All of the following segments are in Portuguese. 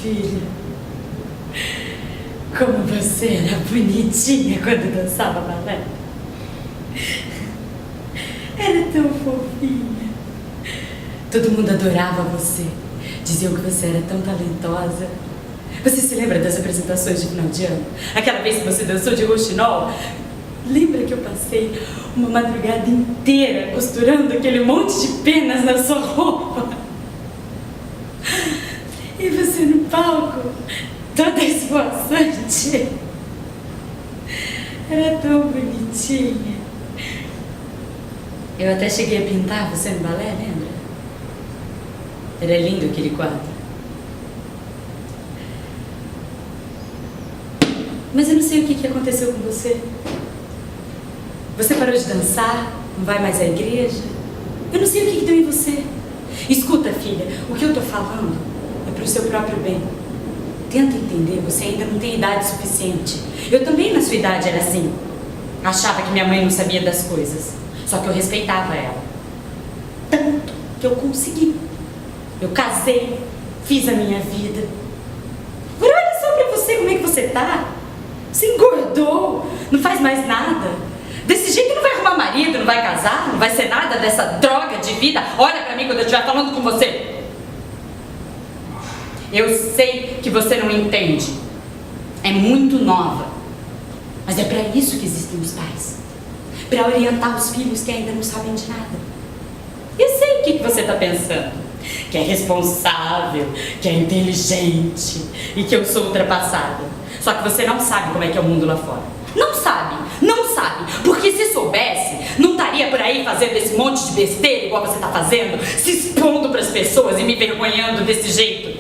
filha, como você era bonitinha quando dançava balé. Era tão fofinha. Todo mundo adorava você. Diziam que você era tão talentosa. Você se lembra das apresentações de final de ano? Aquela vez que você dançou de roxinol? Lembra que eu passei uma madrugada inteira costurando aquele monte de penas na sua roupa? E você no palco, toda esvoaçante. Era tão bonitinha. Eu até cheguei a pintar você no balé, lembra? Era lindo aquele quadro. Mas eu não sei o que aconteceu com você. Você parou de dançar? Não vai mais à igreja? Eu não sei o que deu em você. Escuta, filha, o que eu tô falando é pro seu próprio bem. Tenta entender, você ainda não tem idade suficiente. Eu também, na sua idade, era assim. Achava que minha mãe não sabia das coisas. Só que eu respeitava ela. Tanto que eu consegui. Eu casei, fiz a minha vida. Agora olha só pra você, como é que você tá. Você engordou, não faz mais nada. Desse jeito não vai arrumar marido, não vai casar, não vai ser nada dessa droga de vida. Olha pra mim quando eu estiver falando com você. Eu sei que você não entende. É muito nova. Mas é pra isso que existem os pais. Pra orientar os filhos que ainda não sabem de nada. Eu sei o que você tá pensando. Que é responsável, que é inteligente e que eu sou ultrapassada. Só que você não sabe como é que é o mundo lá fora. Não sabe, não sabe. Porque se soubesse, não estaria por aí fazendo esse monte de besteira igual você está fazendo, se expondo para as pessoas e me envergonhando desse jeito.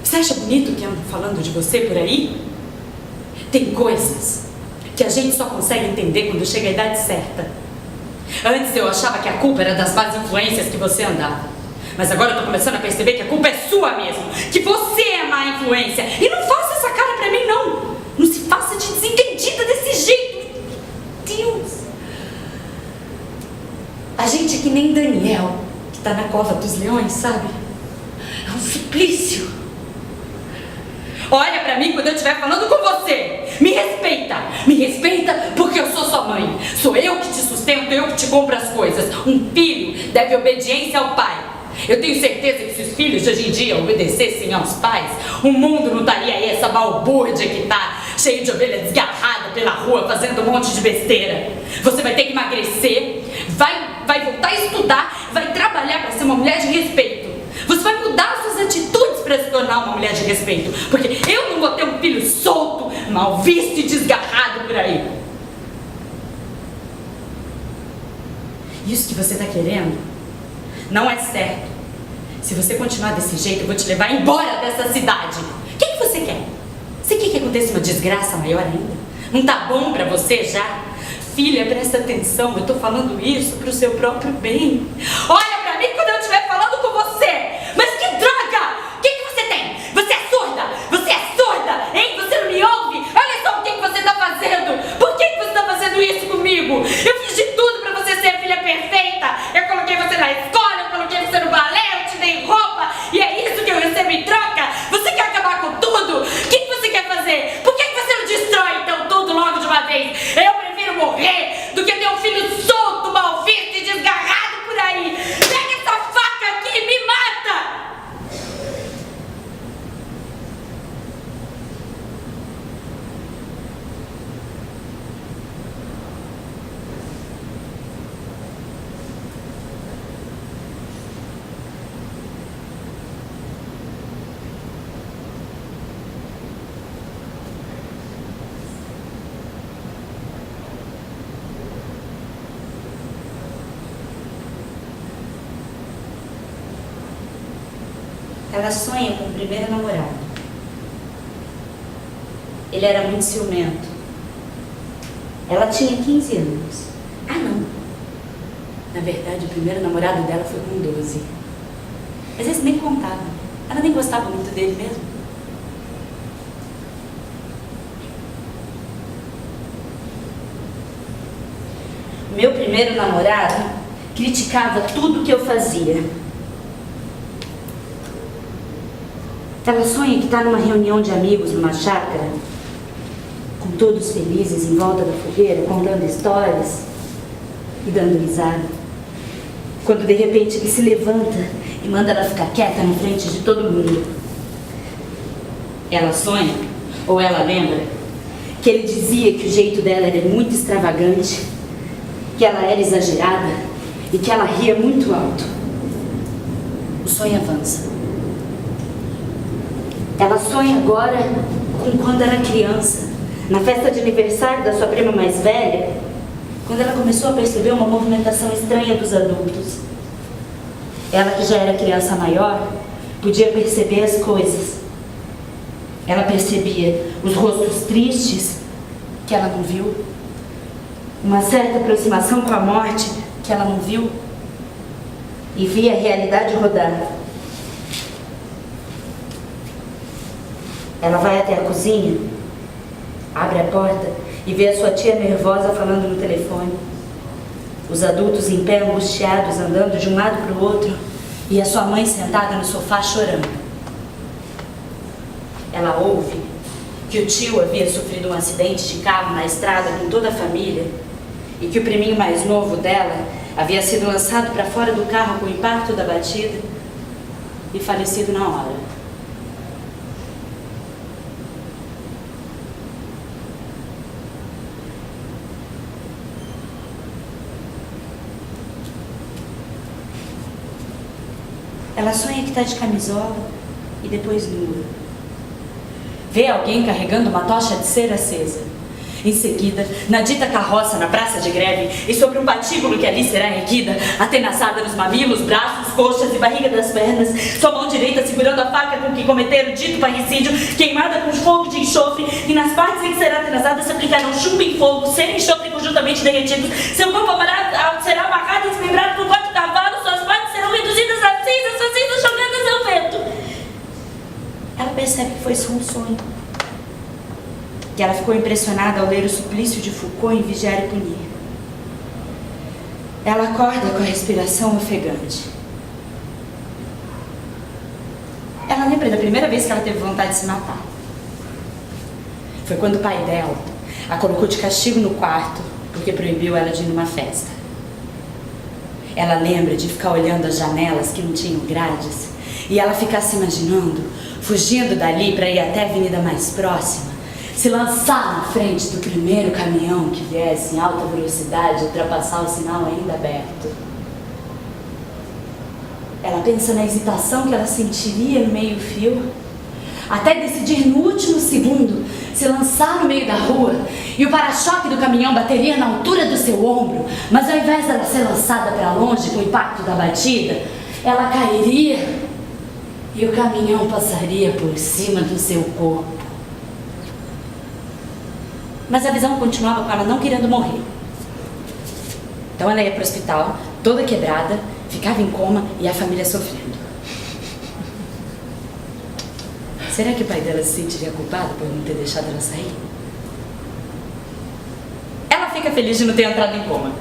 Você acha bonito que andam falando de você por aí? Tem coisas que a gente só consegue entender quando chega a idade certa. Antes eu achava que a culpa era das más influências que você andava. Mas agora eu tô começando a perceber que a culpa é sua mesmo. Que você é má influência. E não faça essa cara pra mim, não. Não se faça de desentendida desse jeito. Deus. A gente é que nem Daniel, que tá na cova dos leões, sabe? É um suplício. Olha pra mim quando eu estiver falando com você. Me respeita. Me respeita porque eu sou sua mãe. Sou eu que te sustento, eu que te compro as coisas. Um filho deve obediência ao pai. Eu tenho certeza que se os filhos de hoje em dia obedecessem aos pais, o mundo não estaria aí essa balbúrdia que tá, cheio de ovelha desgarrada pela rua, fazendo um monte de besteira. Você vai ter que emagrecer, vai voltar a estudar, vai trabalhar para ser uma mulher de respeito. Você vai mudar suas atitudes para se tornar uma mulher de respeito. Porque eu não vou ter um filho solto, mal visto e desgarrado por aí. Isso que você tá querendo não é certo. Se você continuar desse jeito, eu vou te levar embora dessa cidade. O que você quer? Você quer que aconteça uma desgraça maior ainda? Não tá bom pra você já? Filha, presta atenção, eu tô falando isso pro seu próprio bem. Olha pra mim quando eu estiver falando com você. Mas que droga! O que você tem? Você é surda? Você é surda? Hein? Você não me ouve? Olha só o que você tá fazendo. Por que você tá fazendo isso comigo? Eu fiz de tudo pra você ser a filha perfeita. Eu coloquei você na escola, eu coloquei você no balé, eu te dei roupa. E é isso que eu recebo em troca? Você quer acabar com tudo? O que você quer fazer? Por que você não destrói então tudo logo de uma vez? Eu prefiro morrer do que ter um filho solto, mal visto e desgarrado por aí. Pega essa faca aqui e me mata! Ela sonha com o primeiro namorado. Ele era muito ciumento. Ela tinha 15 anos. Ah, não. Na verdade, o primeiro namorado dela foi com 12. Mas esse nem contava. Ela nem gostava muito dele mesmo. Meu primeiro namorado criticava tudo que eu fazia. Ela sonha que está numa reunião de amigos numa chácara, com todos felizes em volta da fogueira, contando histórias e dando risada. Quando de repente ele se levanta e manda ela ficar quieta na frente de todo mundo. Ela sonha, ou ela lembra, que ele dizia que o jeito dela era muito extravagante, que ela era exagerada e que ela ria muito alto. O sonho avança. Ela sonha agora com quando era criança, na festa de aniversário da sua prima mais velha, quando ela começou a perceber uma movimentação estranha dos adultos. Ela, que já era criança maior, podia perceber as coisas. Ela percebia os rostos tristes que ela não viu, uma certa aproximação com a morte que ela não viu, e via a realidade rodar. Ela vai até a cozinha, abre a porta e vê a sua tia nervosa falando no telefone. Os adultos em pé, angustiados, andando de um lado para o outro, e a sua mãe sentada no sofá chorando. Ela ouve que o tio havia sofrido um acidente de carro na estrada com toda a família e que o priminho mais novo dela havia sido lançado para fora do carro com o impacto da batida e falecido na hora. Ela sonha que está de camisola e depois nua. Vê alguém carregando uma tocha de cera acesa. Em seguida, na dita carroça na praça de greve e sobre um patíbulo que ali será erguida, atenaçada nos mamilos, braços, coxas e barriga das pernas, sua mão direita segurando a faca com que cometeram o dito parricídio, queimada com fogo de enxofre, e nas partes em que será atenazada se aplicarão chumbo em fogo, cera e enxofre conjuntamente derretidos, seu corpo será amarrado e desmembrado por 4 cavalos, suas partes serão reduzidas a cinzas, suas cinzas jogadas ao vento. Ela percebe que foi só um sonho. Que ela ficou impressionada ao ler o Suplício de Foucault em Vigiar e Punir. Ela acorda com a respiração ofegante. Ela lembra da primeira vez que ela teve vontade de se matar. Foi quando o pai dela a colocou de castigo no quarto porque proibiu ela de ir numa festa. Ela lembra de ficar olhando as janelas que não tinham grades e ela ficar se imaginando, fugindo dali para ir até a avenida mais próxima, se lançar na frente do primeiro caminhão que viesse em alta velocidade, ultrapassar o sinal ainda aberto. Ela pensa na hesitação que ela sentiria no meio-fio, até decidir no último segundo se lançar no meio da rua e o para-choque do caminhão bateria na altura do seu ombro, mas ao invés dela ser lançada para longe com o impacto da batida, ela cairia e o caminhão passaria por cima do seu corpo. Mas a visão continuava com ela não querendo morrer. Então ela ia para o hospital, toda quebrada, ficava em coma e a família sofrendo. Será que o pai dela se sentiria culpado por não ter deixado ela sair? Ela fica feliz de não ter entrado em coma.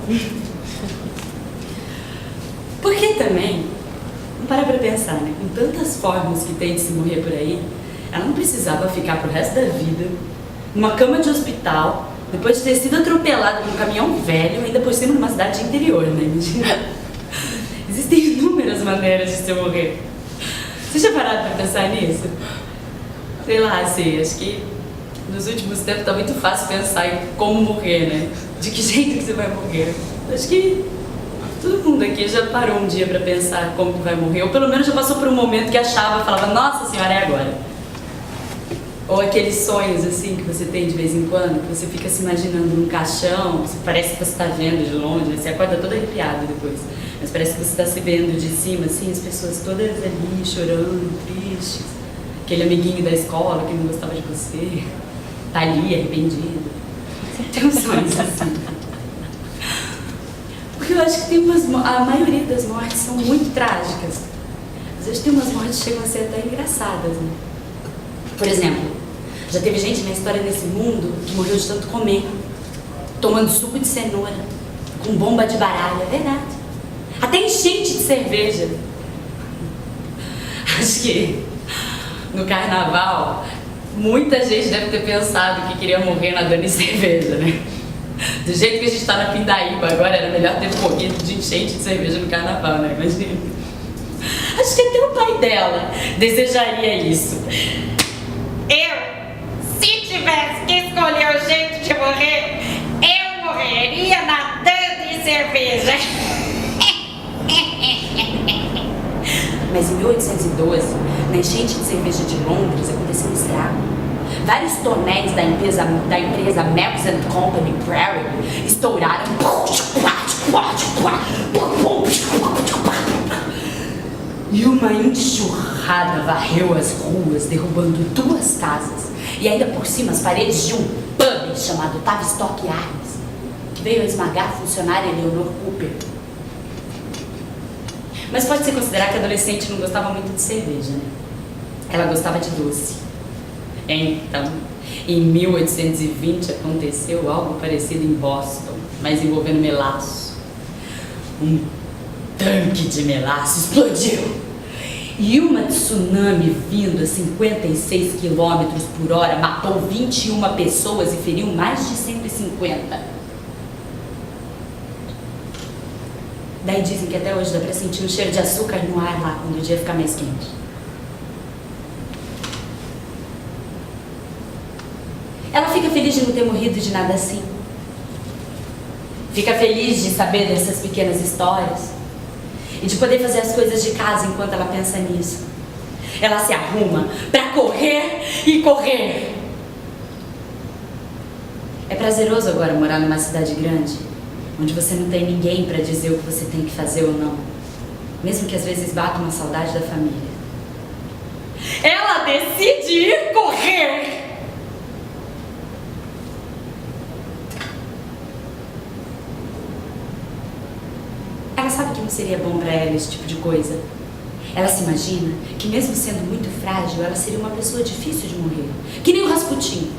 Porque também, não para pra pensar, né? Com tantas formas que tem de se morrer por aí, ela não precisava ficar pro resto da vida numa cama de hospital, depois de ter sido atropelada por um caminhão velho, ainda por cima numa cidade interior, né? Existem inúmeras maneiras de se morrer. Você já parado pra pensar nisso? Sei lá, assim, acho que nos últimos tempos tá muito fácil pensar em como morrer, né? De que jeito que você vai morrer. Acho que todo mundo aqui já parou um dia pra pensar como que vai morrer, ou pelo menos já passou por um momento que achava, falava, nossa senhora, é agora. Ou aqueles sonhos, assim, que você tem de vez em quando, que você fica se imaginando num caixão, você parece que você está vendo de longe, você acorda todo arrepiado depois, mas parece que você está se vendo de cima, assim, as pessoas todas ali, chorando, tristes, aquele amiguinho da escola que não gostava de você, tá ali, arrependido. Você tem uns sonhos assim. Porque eu acho que tem a maioria das mortes são muito trágicas. Às vezes tem umas mortes que chegam a ser até engraçadas, né? Por exemplo, já teve gente na história desse mundo que morreu de tanto comer, tomando suco de cenoura, com bomba de baralho, é verdade. Até enchente de cerveja. Acho que no carnaval, muita gente deve ter pensado que queria morrer nadando em cerveja, né? Do jeito que a gente tá na Pindaíba agora, era melhor ter morrido de enchente de cerveja no carnaval, né? Imagina. Acho que até o pai dela desejaria isso. Se tivesse que escolher o jeito de morrer, eu morreria nadando em cerveja. Mas em 1812, na enchente de cerveja de Londres, aconteceu um estrago. Vários tonéis da empresa Melks & Company Prairie estouraram e uma enxurrada varreu as ruas, derrubando 2 casas e ainda por cima as paredes de um pub chamado Tavistock Arms, que veio a esmagar a funcionária Eleanor Cooper. Mas pode-se considerar que a adolescente não gostava muito de cerveja, né? Ela gostava de doce. Então, em 1820 aconteceu algo parecido em Boston, mas envolvendo melaço. Um tanque de melaço explodiu e uma tsunami vindo a 56 km/h matou 21 pessoas e feriu mais de 150. Daí dizem que até hoje dá pra sentir um cheiro de açúcar no ar lá quando o dia fica mais quente. Ela fica feliz de não ter morrido de nada assim. Fica feliz de saber dessas pequenas histórias e de poder fazer as coisas de casa enquanto ela pensa nisso. Ela se arruma pra correr e correr. É prazeroso agora morar numa cidade grande, onde você não tem ninguém pra dizer o que você tem que fazer ou não, mesmo que às vezes bata uma saudade da família. Ela decide ir correr. Ela sabe que não seria bom pra ela esse tipo de coisa. Ela se imagina que mesmo sendo muito frágil, ela seria uma pessoa difícil de morrer. Que nem o Rasputin,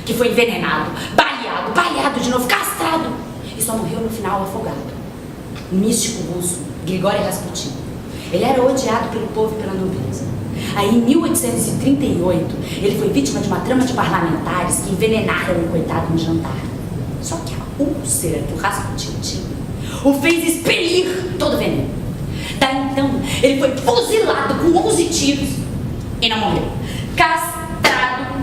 que foi envenenado, baleado de novo, castrado e só morreu no final afogado. Um místico russo, Grigori Rasputin. Ele era odiado pelo povo e pela nobreza. Aí em 1838, ele foi vítima de uma trama de parlamentares que envenenaram o coitado no jantar. Só que a úlcera que o Rasputin tinha o fez expelir todo o veneno. Daí então, ele foi fuzilado com 11 tiros e não morreu. Castrado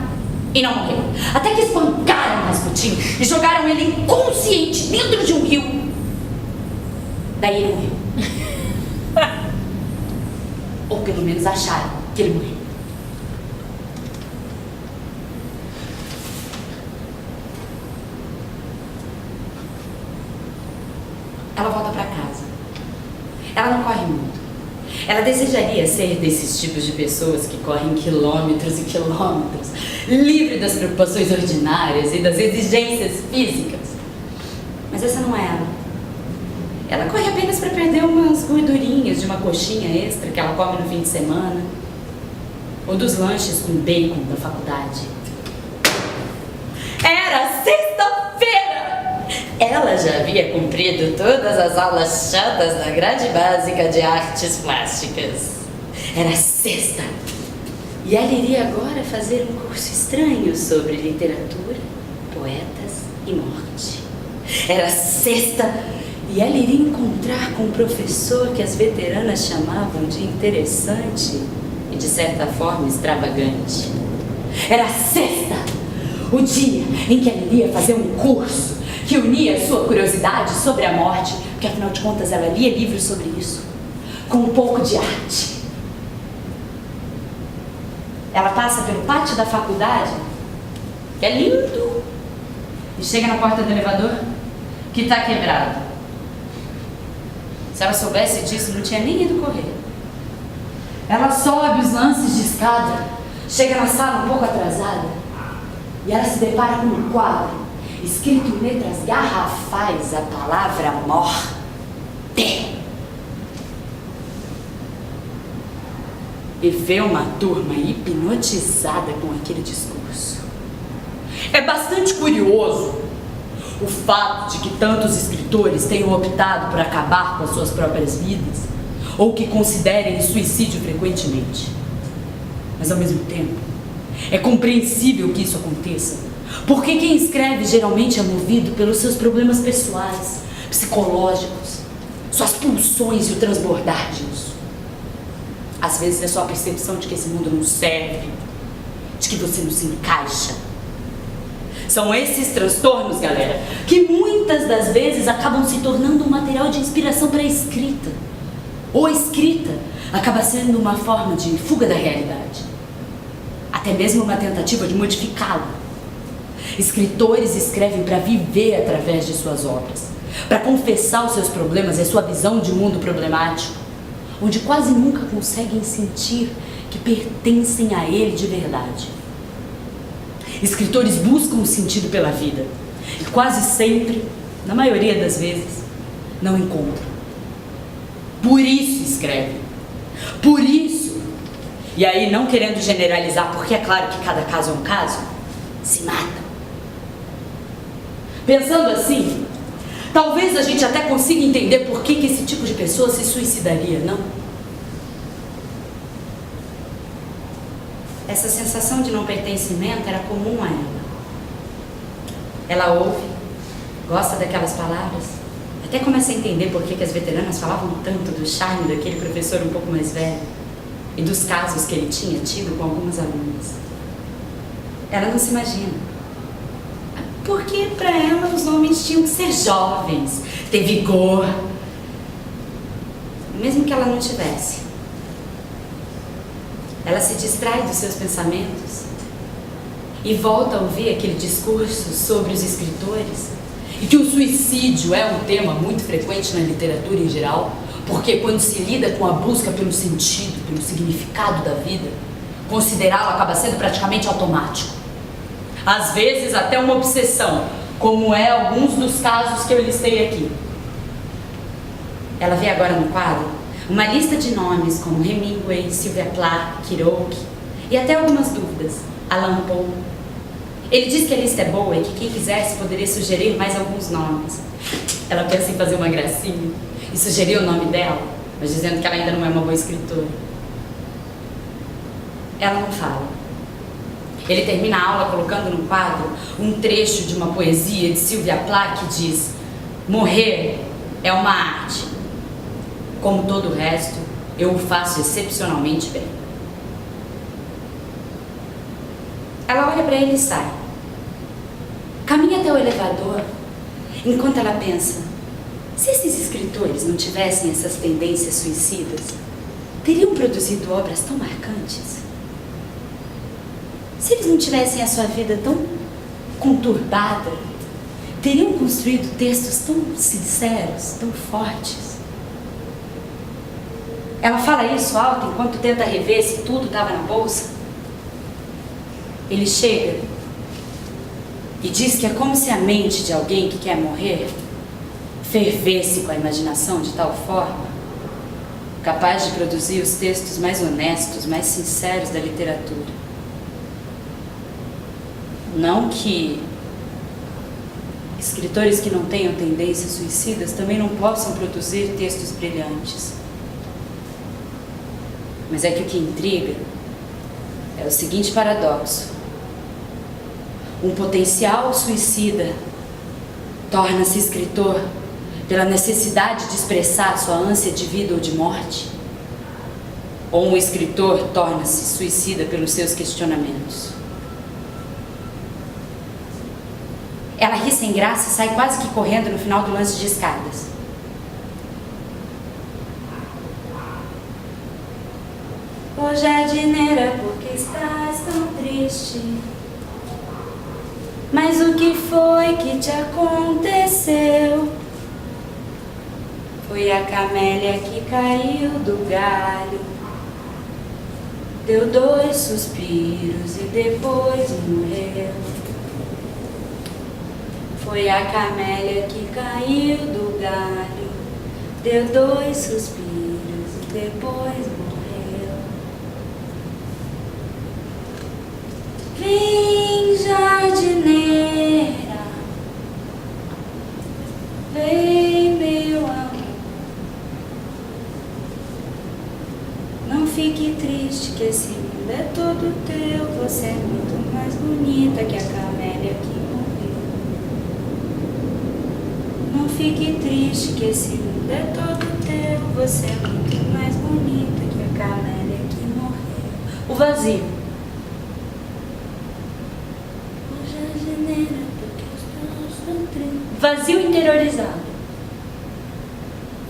e não morreu. Até que espancaram o Rasputin e jogaram ele inconsciente dentro de um rio. Daí ele morreu. Ou pelo menos acharam que ele morreu. Ela volta pra casa. Ela não corre muito. Ela desejaria ser desses tipos de pessoas que correm quilômetros e quilômetros, livre das preocupações ordinárias e das exigências físicas. Mas essa não é ela. Ela corre apenas para perder umas gordurinhas de uma coxinha extra que ela come no fim de semana, ou dos lanches com bacon da faculdade. Era sexta-feira! Ela já havia cumprido todas as aulas chatas da grade básica de artes plásticas. Era sexta. E ela iria agora fazer um curso estranho sobre literatura, poetas e morte. Era sexta e ela iria encontrar com um professor que as veteranas chamavam de interessante e de certa forma extravagante. Era sexta, o dia em que ela iria fazer um curso que unia a sua curiosidade sobre a morte, porque afinal de contas ela lia livros sobre isso, com um pouco de arte. Ela passa pelo pátio da faculdade, que é lindo, e chega na porta do elevador, que está quebrado. Se ela soubesse disso, não tinha nem ido correr. Ela sobe os lances de escada, chega na sala um pouco atrasada, e ela se depara com um quadro escrito em letras garrafais a palavra morte. E vê uma turma hipnotizada com aquele discurso. É bastante curioso o fato de que tantos escritores tenham optado por acabar com as suas próprias vidas ou que considerem suicídio frequentemente. Mas ao mesmo tempo, é compreensível que isso aconteça, porque quem escreve geralmente é movido pelos seus problemas pessoais, psicológicos, suas pulsões e o transbordar disso. Às vezes é só a percepção de que esse mundo não serve, de que você não se encaixa. São esses transtornos, galera, que muitas das vezes acabam se tornando um material de inspiração para a escrita. Ou a escrita acaba sendo uma forma de fuga da realidade, até mesmo uma tentativa de modificá-la. Escritores escrevem para viver através de suas obras, para confessar os seus problemas e a sua visão de um mundo problemático, onde quase nunca conseguem sentir que pertencem a ele de verdade. Escritores buscam um sentido pela vida e quase sempre, na maioria das vezes, não encontram. Por isso escrevem. Por isso, e aí não querendo generalizar, porque é claro que cada caso é um caso, se matam. Pensando assim, talvez a gente até consiga entender por que esse tipo de pessoa se suicidaria, não? Essa sensação de não pertencimento era comum a ela. Ela ouve, gosta daquelas palavras, até começa a entender por que as veteranas falavam tanto do charme daquele professor um pouco mais velho e dos casos que ele tinha tido com algumas alunas. Ela não se imagina, porque para ela os homens tinham que ser jovens, ter vigor, mesmo que ela não tivesse. Ela se distrai dos seus pensamentos e volta a ouvir aquele discurso sobre os escritores e que o suicídio é um tema muito frequente na literatura em geral, porque quando se lida com a busca pelo sentido, pelo significado da vida, considerá-lo acaba sendo praticamente automático. Às vezes até uma obsessão, como é alguns dos casos que eu listei aqui. Ela vê agora no quadro uma lista de nomes como Hemingway, Sylvia Plath, Kerouac e até algumas dúvidas, Allan Poe. Ele diz que a lista é boa e que quem quisesse poderia sugerir mais alguns nomes. Ela pensa em fazer uma gracinha e sugerir o nome dela, mas dizendo que ela ainda não é uma boa escritora. Ela não fala. Ele termina a aula colocando no quadro um trecho de uma poesia de Sylvia Plath que diz: morrer é uma arte. Como todo o resto, eu o faço excepcionalmente bem. Ela olha para ele e sai. Caminha até o elevador, enquanto ela pensa: se esses escritores não tivessem essas tendências suicidas, teriam produzido obras tão marcantes? Se eles não tivessem a sua vida tão conturbada, teriam construído textos tão sinceros, tão fortes? Ela fala isso alto enquanto tenta rever se tudo estava na bolsa. Ele chega e diz que é como se a mente de alguém que quer morrer fervesse com a imaginação de tal forma, capaz de produzir os textos mais honestos, mais sinceros da literatura. Não que escritores que não tenham tendências suicidas também não possam produzir textos brilhantes. Mas é que o que intriga é o seguinte paradoxo: um potencial suicida torna-se escritor pela necessidade de expressar sua ânsia de vida ou de morte, ou um escritor torna-se suicida pelos seus questionamentos. Ela ri sem graça e sai quase que correndo no final do lance de escadas. Ô jardineira, por que estás tão triste? Mas o que foi que te aconteceu? Foi a camélia que caiu do galho, deu 2 suspiros e depois morreu. Foi a camélia que caiu do galho, deu 2 suspiros e depois morreu. Vem, jardineira, vem, meu amor. Não fique triste que que esse mundo é todo teu. Você é muito mais bonita que a camélia que morreu. Não fique triste que esse mundo é todo teu. Você é muito mais bonita que a camélia que morreu. O vazio. O jardineiro, porque estou sofrendo. Vazio interiorizado.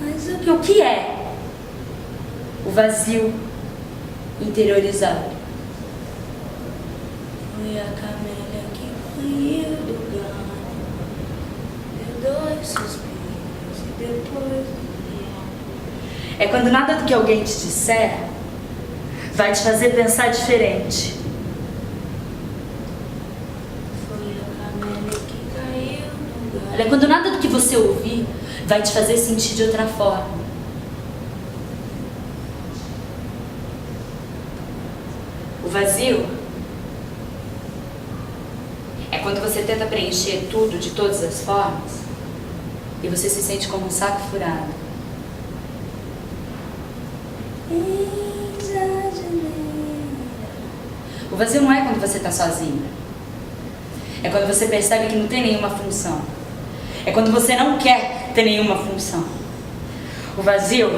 Mas o que é? O vazio interiorizado. Foi a camélia que caiu do galho, deu 2 suspiros e depois dormiu. É quando nada do que alguém te disser vai te fazer pensar diferente. Foi a camélia que caiu do galho. É quando nada do que você ouvir vai te fazer sentir de outra forma. O vazio é quando você tenta preencher tudo de todas as formas e você se sente como um saco furado. O vazio não é quando você está sozinho. É quando você percebe que não tem nenhuma função. É quando você não quer ter nenhuma função. O vazio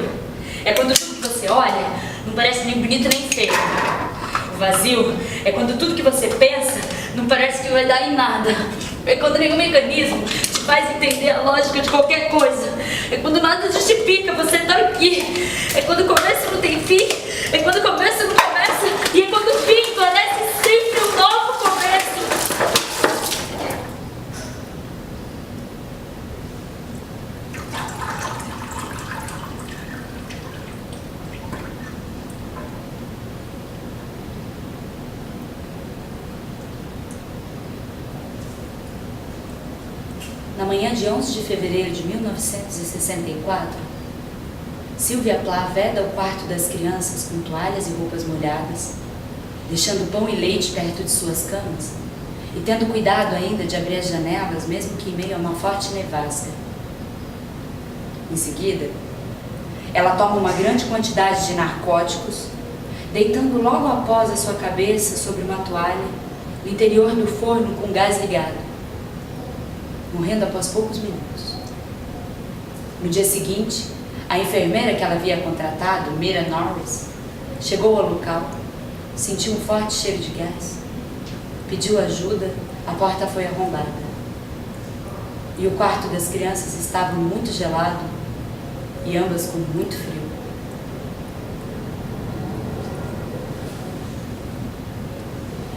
é quando tudo que você olha não parece nem bonito nem feio. O vazio é quando tudo que você pensa não parece que vai dar em nada. É quando nenhum mecanismo te faz entender a lógica de qualquer coisa. É quando nada justifica você estar aqui. É quando começa e não tem fim. É quando começa e não começa. E é quando o fim parece sempre um novo começo. Na manhã de 11 de fevereiro de 1964, Sylvia Plath veda o quarto das crianças com toalhas e roupas molhadas, deixando pão e leite perto de suas camas e tendo cuidado ainda de abrir as janelas, mesmo que em meio a uma forte nevasca. Em seguida, ela toma uma grande quantidade de narcóticos, deitando logo após a sua cabeça sobre uma toalha no interior do forno com gás ligado, morrendo após poucos minutos. No dia seguinte, a enfermeira que ela havia contratado, Mira Norris, chegou ao local, sentiu um forte cheiro de gás, pediu ajuda, a porta foi arrombada. E o quarto das crianças estava muito gelado e ambas com muito frio.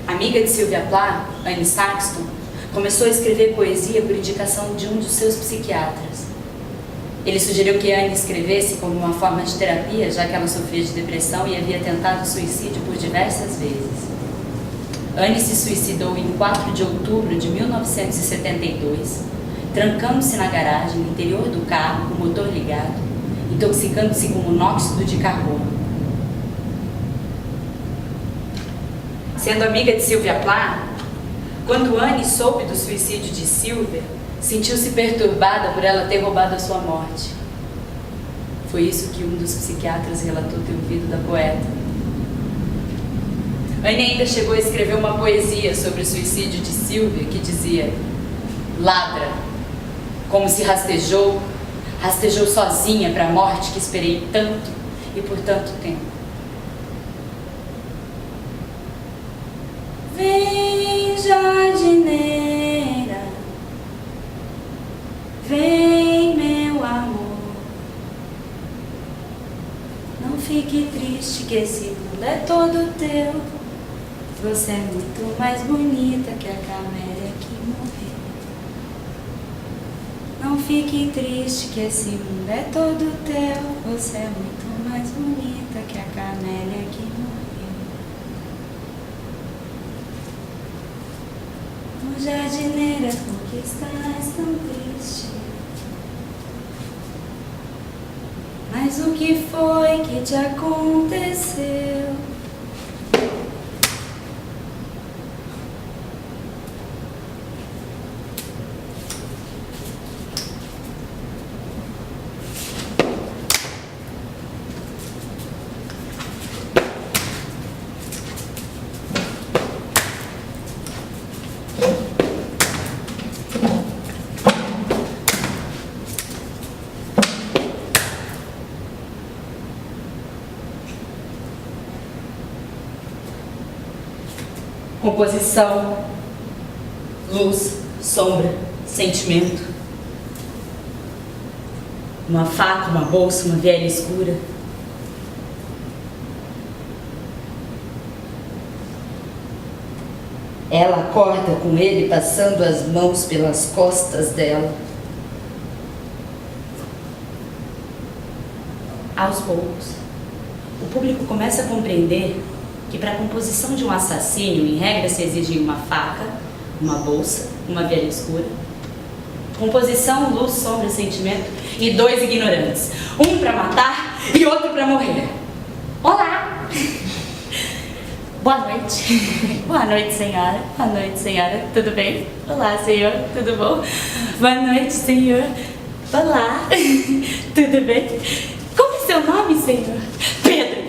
Amiga de Sylvia Plath, Annie Saxton, começou a escrever poesia por indicação de um dos seus psiquiatras. Ele sugeriu que Annie escrevesse como uma forma de terapia, já que ela sofria de depressão e havia tentado suicídio por diversas vezes. Annie se suicidou em 4 de outubro de 1972, trancando-se na garagem, no interior do carro, com o motor ligado, intoxicando-se com monóxido de carbono. Sendo amiga de Sylvia Plath, quando Annie soube do suicídio de Sylvia, sentiu-se perturbada por ela ter roubado a sua morte. Foi isso que um dos psiquiatras relatou ter ouvido da poeta. Annie ainda chegou a escrever uma poesia sobre o suicídio de Sylvia que dizia: ladra, como se rastejou sozinha para a morte que esperei tanto e por tanto tempo. Vem, jardineira, vem, meu amor, não fique triste que esse mundo é todo teu. Você é muito mais bonita que a camélia que morreu. Não fique triste que esse mundo é todo teu. Você é muito mais bonita que a camélia que morreu. Jardineira, por que estás tão triste? Mas o que foi que te aconteceu? composição, luz, sombra, sentimento. Uma faca, uma bolsa, uma viela escura. Ela acorda com ele passando as mãos pelas costas dela. Aos poucos, o público começa a compreender que para a composição de um assassínio, em regra, se exige uma faca, uma bolsa, uma viela escura. Composição, luz, sombra, sentimento e 2 ignorantes. Um para matar e outro para morrer. Olá! Boa noite. Boa noite, senhora. Boa noite, senhora. Tudo bem? Olá, senhor. Tudo bom? Boa noite, senhor. Olá. Tudo bem? Como é seu nome, senhor? Pedro.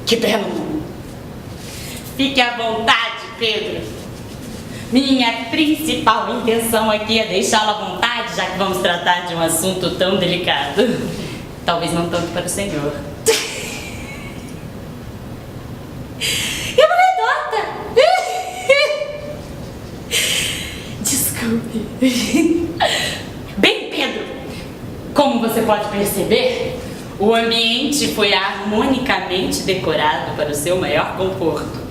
Que belo nome. Fique à vontade, Pedro. Minha principal intenção aqui é deixá-lo à vontade, já que vamos tratar de um assunto tão delicado. Talvez não tanto para o senhor. Desculpe. Bem, Pedro, como você pode perceber, o ambiente foi harmonicamente decorado para o seu maior conforto.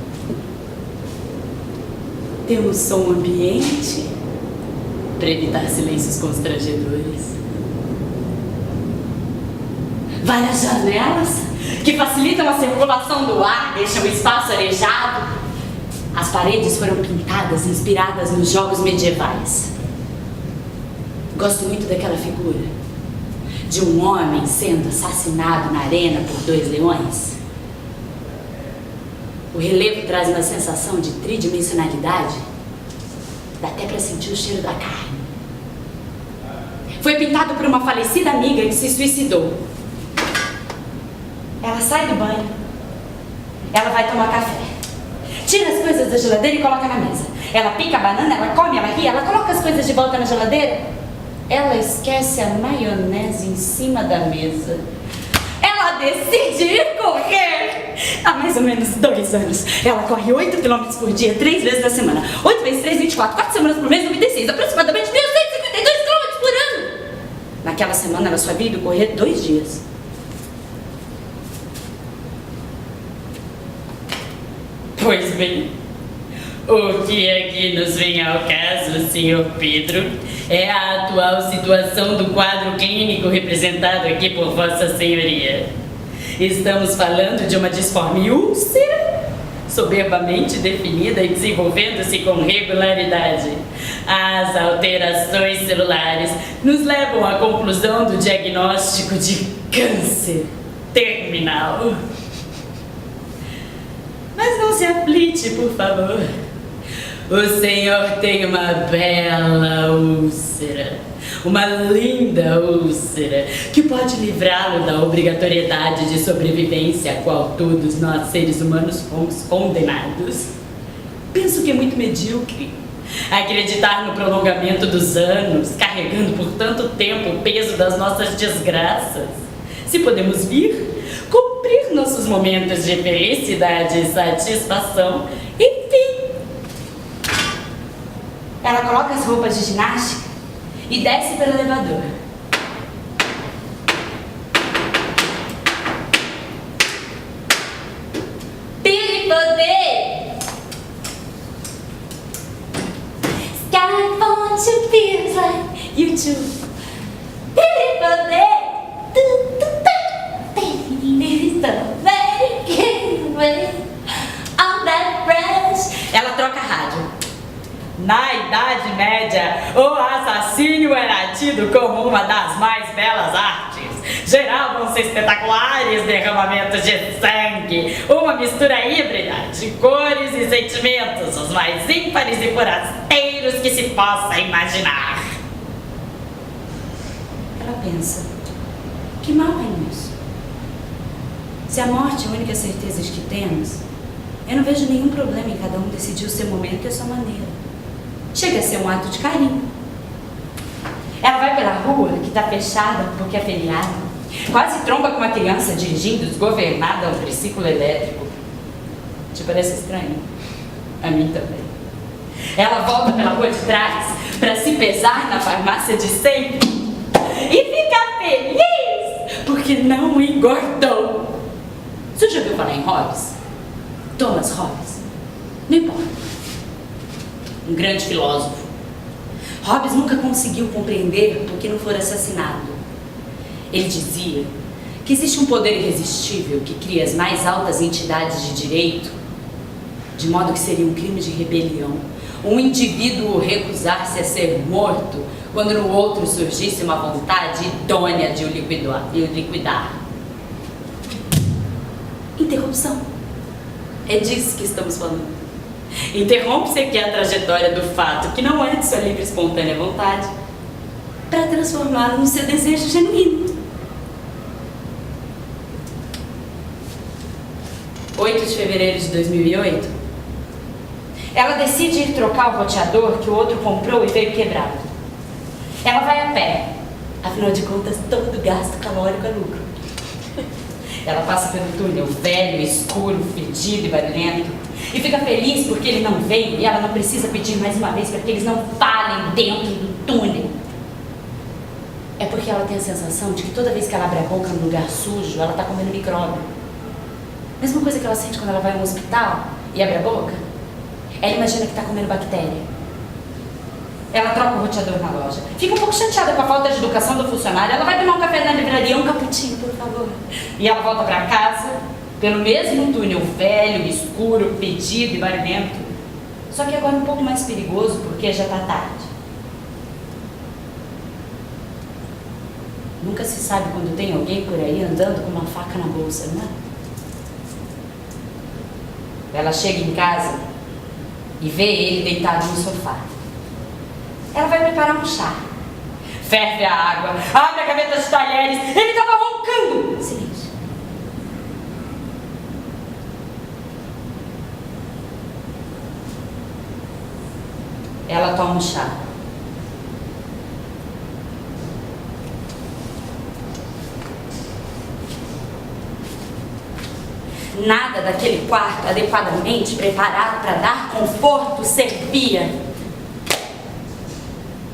Temos som ambiente para evitar silêncios constrangedores. Várias janelas que facilitam a circulação do ar, deixam o espaço arejado. As paredes foram pintadas, inspiradas nos jogos medievais. Gosto muito daquela figura de um homem sendo assassinado na arena por 2 leões. O relevo traz uma sensação de tridimensionalidade. Dá até para sentir o cheiro da carne. Foi pintado por uma falecida amiga que se suicidou. Ela sai do banho. Ela vai tomar café. Tira as coisas da geladeira e coloca na mesa. Ela pica a banana, ela come, ela ri, ela coloca as coisas de volta na geladeira. Ela esquece a maionese em cima da mesa. Ela decide ir correr. Há mais ou menos 2 anos. Ela corre 8 km por dia, 3 vezes na semana. 8 vezes 3, 24. 4 semanas por mês, 96. Aproximadamente 1.152 km por ano. Naquela semana, ela só havia ido correr 2 dias. Pois bem, o que aqui nos vem ao caso, senhor Pedro, é a atual situação do quadro clínico representado aqui por Vossa Senhoria. Estamos falando de uma disforme úlcera, soberbamente definida e desenvolvendo-se com regularidade. As alterações celulares nos levam à conclusão do diagnóstico de câncer terminal. Mas não se aflite, por favor. O senhor tem uma bela úlcera, uma linda úlcera, que pode livrá-lo da obrigatoriedade de sobrevivência a qual todos nós, seres humanos, fomos condenados. Penso que é muito medíocre acreditar no prolongamento dos anos, carregando por tanto tempo o peso das nossas desgraças. Se podemos vir, cumprir nossos momentos de felicidade e satisfação, enfim. Ela coloca as roupas de ginástica e desce pelo elevador. Poder! Sky wants to feel like you too. Poder! Ela troca rádio. Na Idade Média, o assassínio era tido como uma das mais belas artes. Geravam-se espetaculares derramamentos de sangue, uma mistura híbrida de cores e sentimentos, os mais ímpares e forasteiros que se possa imaginar. Ela pensa, que mal é nisso? Se a morte é a única certeza que temos, eu não vejo nenhum problema em cada um decidir o seu momento e a sua maneira. Chega a ser um ato de carinho. Ela vai pela rua, que está fechada porque é feriado, quase tromba com uma criança dirigindo desgovernada a um triciclo elétrico. Te parece estranho? A mim também. Ela volta pela rua de trás para se pesar na farmácia de sempre e fica feliz porque não engordou. Você já ouviu falar em Hobbes? Thomas Hobbes? Não importa. Um grande filósofo. Hobbes nunca conseguiu compreender por que não for assassinado. Ele dizia que existe um poder irresistível que cria as mais altas entidades de direito, de modo que seria um crime de rebelião um indivíduo recusar-se a ser morto quando no outro surgisse uma vontade idônea de o liquidar. Interrupção. É disso que estamos falando. Interrompe-se aqui a trajetória do fato, que não é de sua livre e espontânea vontade, para transformá-lo no seu desejo genuíno. 8 de fevereiro de 2008, ela decide ir trocar o roteador que o outro comprou e veio quebrado. Ela vai a pé, afinal de contas, todo gasto calórico é lucro. Ela passa pelo túnel velho, escuro, fedido e barulhento, e fica feliz porque ele não veio e ela não precisa pedir mais uma vez para que eles não falem dentro do túnel. É porque ela tem a sensação de que toda vez que ela abre a boca num lugar sujo, ela está comendo micróbio. Mesma coisa que ela sente quando ela vai a um hospital e abre a boca, ela imagina que está comendo bactéria. Ela troca o roteador na loja. Fica um pouco chateada com a falta de educação do funcionário. Ela vai tomar um café na livraria, um cappuccino, por favor. E ela volta para casa, pelo mesmo túnel velho, escuro, fedido e barulhento. Só que agora um pouco mais perigoso, porque já está tarde. Nunca se sabe quando tem alguém por aí andando com uma faca na bolsa, não é? Ela chega em casa e vê ele deitado no sofá. Ela vai preparar um chá. Ferve a água, abre a gaveta de talheres. Ele estava roncando. Silêncio. Ela toma um chá. Nada daquele quarto adequadamente preparado para dar conforto servia.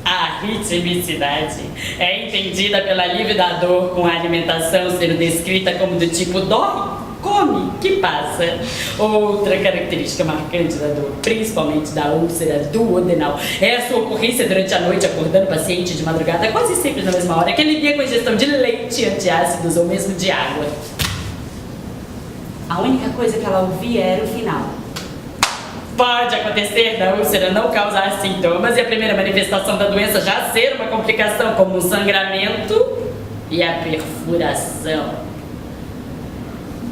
A ritmicidade é entendida pelo alívio da dor, com a alimentação sendo descrita como do tipo dorme, come, que passa. Outra característica marcante da dor, principalmente da úlcera duodenal, é a sua ocorrência durante a noite, acordando o paciente de madrugada, quase sempre na mesma hora, que alivia com a ingestão de leite, antiácidos ou mesmo de água. A única coisa que ela ouvia era o final. Pode acontecer da úlcera não causar sintomas e a primeira manifestação da doença já ser uma complicação, como o sangramento e a perfuração.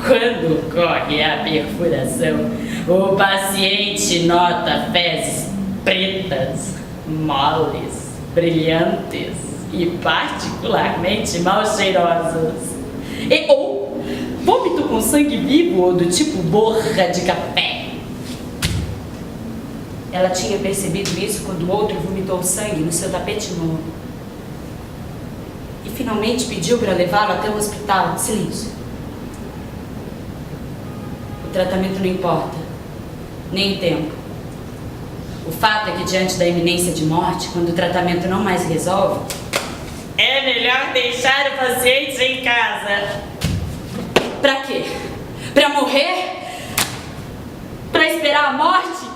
Quando ocorre a perfuração, o paciente nota fezes pretas, moles, brilhantes e particularmente mal cheirosas. Ou vômito com sangue vivo ou do tipo borra de café. Ela tinha percebido isso quando o outro vomitou sangue no seu tapete novo. E finalmente pediu para levá-lo até o hospital. Silêncio. O tratamento não importa, nem o tempo. O fato é que diante da iminência de morte, quando o tratamento não mais resolve, é melhor deixar o paciente em casa. Pra quê? Pra morrer? Pra esperar a morte?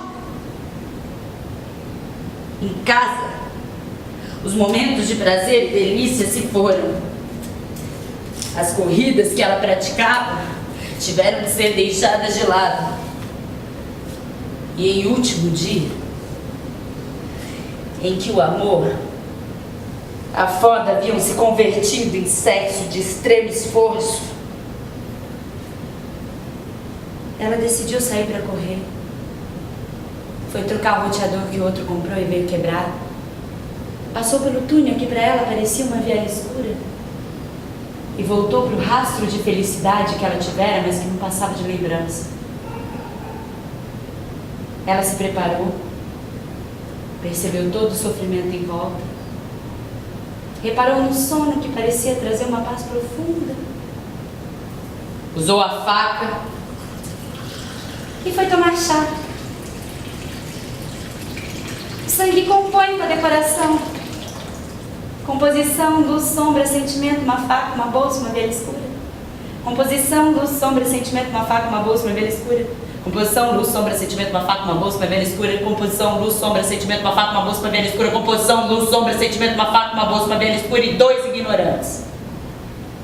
Em casa, os momentos de prazer e delícia se foram. As corridas que ela praticava tiveram de ser deixadas de lado. E em último dia, em que o amor, a foda haviam se convertido em sexo de extremo esforço, ela decidiu sair para correr. Foi trocar o roteador que o outro comprou e veio quebrar. Passou pelo túnel que para ela parecia uma viela escura. E voltou para o rastro de felicidade que ela tivera, mas que não passava de lembrança. Ela se preparou. Percebeu todo o sofrimento em volta. Reparou no sono que parecia trazer uma paz profunda. Usou a faca e foi tomar chá. Sangue compõe com a decoração. Composição, luz, sombra, sentimento, uma faca, uma bolsa, uma velha escura. Composição, luz, sombra, sentimento, uma faca, uma bolsa, uma velha escura. Composição, luz, sombra, sentimento, uma faca, uma bolsa, uma velha escura. Composição, luz, sombra, sentimento, uma faca, uma bolsa, uma velha escura. Composição, luz, sombra, sentimento, uma faca, uma bolsa, uma velha escura. E 2 ignorantes.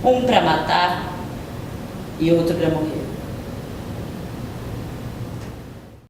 Um para matar e outro para morrer.